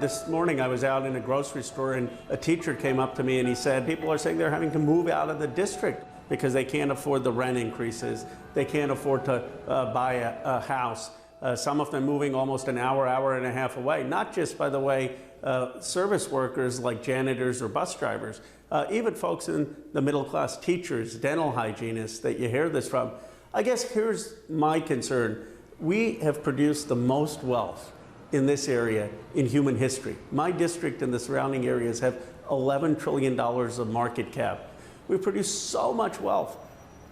This morning I was out in a grocery store and a teacher came up to me and he said, people are saying they're having to move out of the district because they can't afford the rent increases. They can't afford to buy a house. Some of them moving almost an hour, hour and a half away. Not just, by the way, service workers like janitors or bus drivers, even folks in the middle class, teachers, dental hygienists that you hear this from. I guess here's my concern. We have produced the most wealth in this area in human history. My district and the surrounding areas have $11 trillion of market cap. We've produced so much wealth.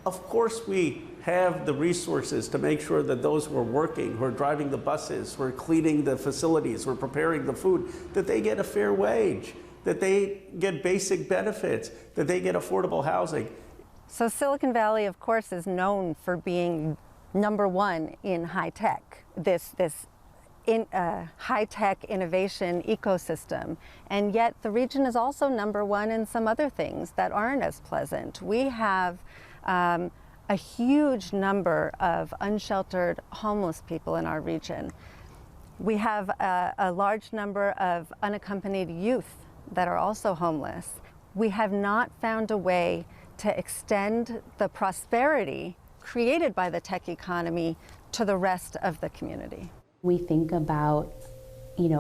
Of course we have the resources to make sure that those who are working, who are driving the buses, who are cleaning the facilities, who are preparing the food, that they get a fair wage, that they get basic benefits, that they get affordable housing. So Silicon Valley, of course, is known for being #1 in high tech, this high-tech innovation ecosystem, and yet the region is also #1 in some other things that aren't as pleasant. We have a huge number of unsheltered homeless people in our region. We have a large number of unaccompanied youth that are also homeless. We have not found a way to extend the prosperity created by the tech economy to the rest of the community. We think about,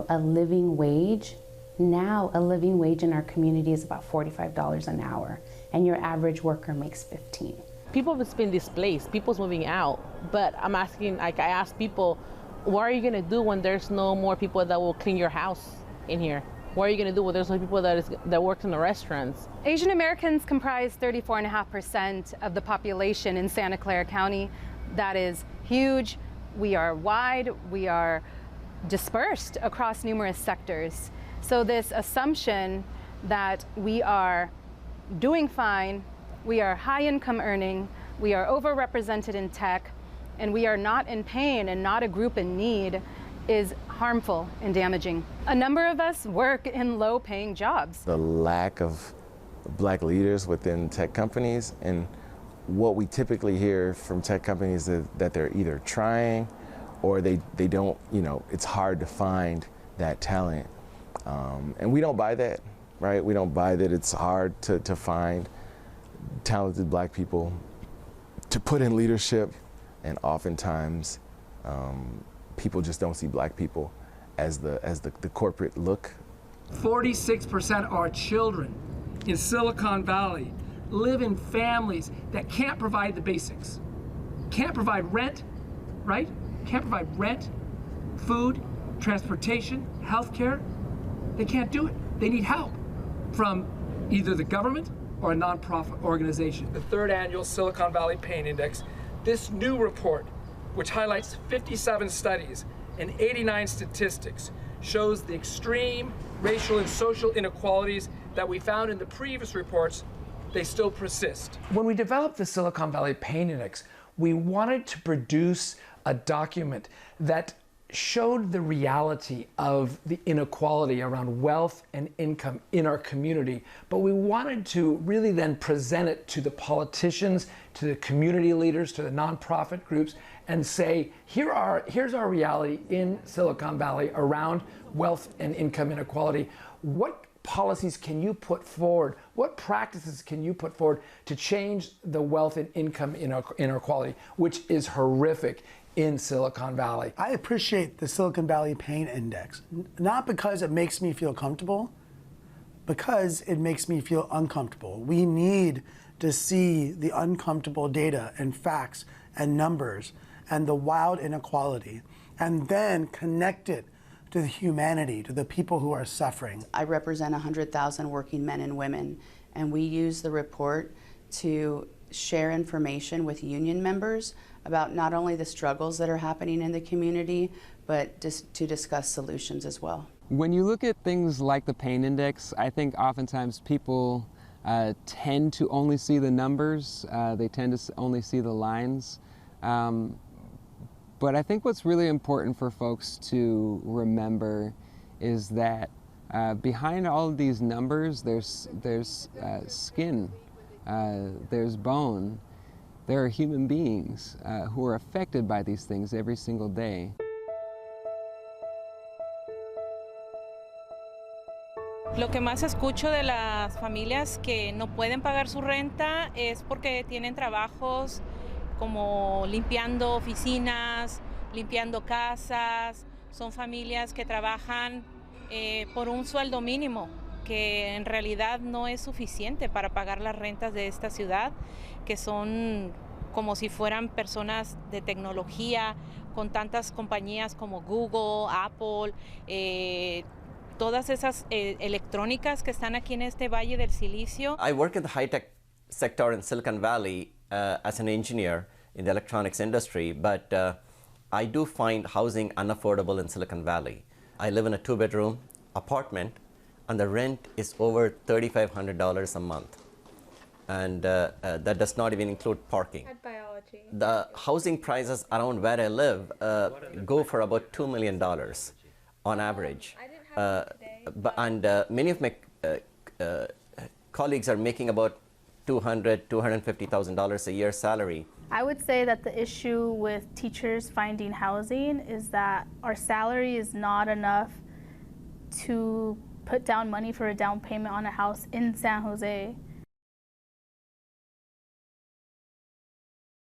a living wage. Now, a living wage in our community is about $45 an hour, and your average worker makes $15. People have been displaced, people's moving out, but I'm asking, I ask people, what are you gonna do when there's no more people that will clean your house in here? What are you gonna do when there's no people that work in the restaurants? Asian Americans comprise 34.5% of the population in Santa Clara County. That is huge. We are wide, we are dispersed across numerous sectors. So this assumption that we are doing fine, we are high income earning, we are overrepresented in tech, and we are not in pain and not a group in need is harmful and damaging. A number of us work in low paying jobs. The lack of black leaders within tech companies, and what we typically hear from tech companies is that they're either trying or they don't, it's hard to find that talent. And we don't buy that, right? We don't buy that it's hard to find talented black people to put in leadership, and oftentimes people just don't see black people as the corporate look. 46% of our children in Silicon Valley live in families that can't provide the basics. Can't provide rent, right? Can't provide rent, food, transportation, healthcare. They can't do it. They need help from either the government or a nonprofit organization. The 3rd annual Silicon Valley Pain Index, this new report, which highlights 57 studies and 89 statistics, shows the extreme racial and social inequalities that we found in the previous reports. They still persist. When we developed the Silicon Valley Pain Index, we wanted to produce a document that showed the reality of the inequality around wealth and income in our community, but we wanted to really then present it to the politicians, to the community leaders, to the nonprofit groups, and say, here's our reality in Silicon Valley around wealth and income inequality. What policies can you put forward? What practices can you put forward to change the wealth and income inequality, which is horrific in Silicon Valley? I appreciate the Silicon Valley Pain Index, not because it makes me feel comfortable, because it makes me feel uncomfortable. We need to see the uncomfortable data and facts and numbers and the wild inequality, and then connect it to the humanity, to the people who are suffering. I represent 100,000 working men and women, and we use the report to share information with union members about not only the struggles that are happening in the community, but to discuss solutions as well. When you look at things like the pain index, I think oftentimes people tend to only see the numbers, they tend to only see the lines. But I think what's really important for folks to remember is that behind all of these numbers, there's skin, there's bone. There are human beings who are affected by these things every single day. Lo que más escucho de las familias que no pueden pagar su renta es porque tienen trabajos como limpiando oficinas, limpiando casas. Son familias que trabajan por un sueldo mínimo, que en realidad no es suficiente para pagar las rentas de esta ciudad, que son como si fueran personas de tecnología, con tantas compañías como Google, Apple, todas esas electrónicas que están aquí en este Valle del Silicio. I work in the high-tech sector in Silicon Valley as an engineer in the electronics industry, but I do find housing unaffordable in Silicon Valley. I live in a 2-bedroom apartment, and the rent is over $3,500 a month. And that does not even include parking. Biology. The housing prices around where I live go for about $2 million on average. And many of my colleagues are making about $200,000, $250,000 a year salary. I would say that the issue with teachers finding housing is that our salary is not enough to put down money for a down payment on a house in San Jose.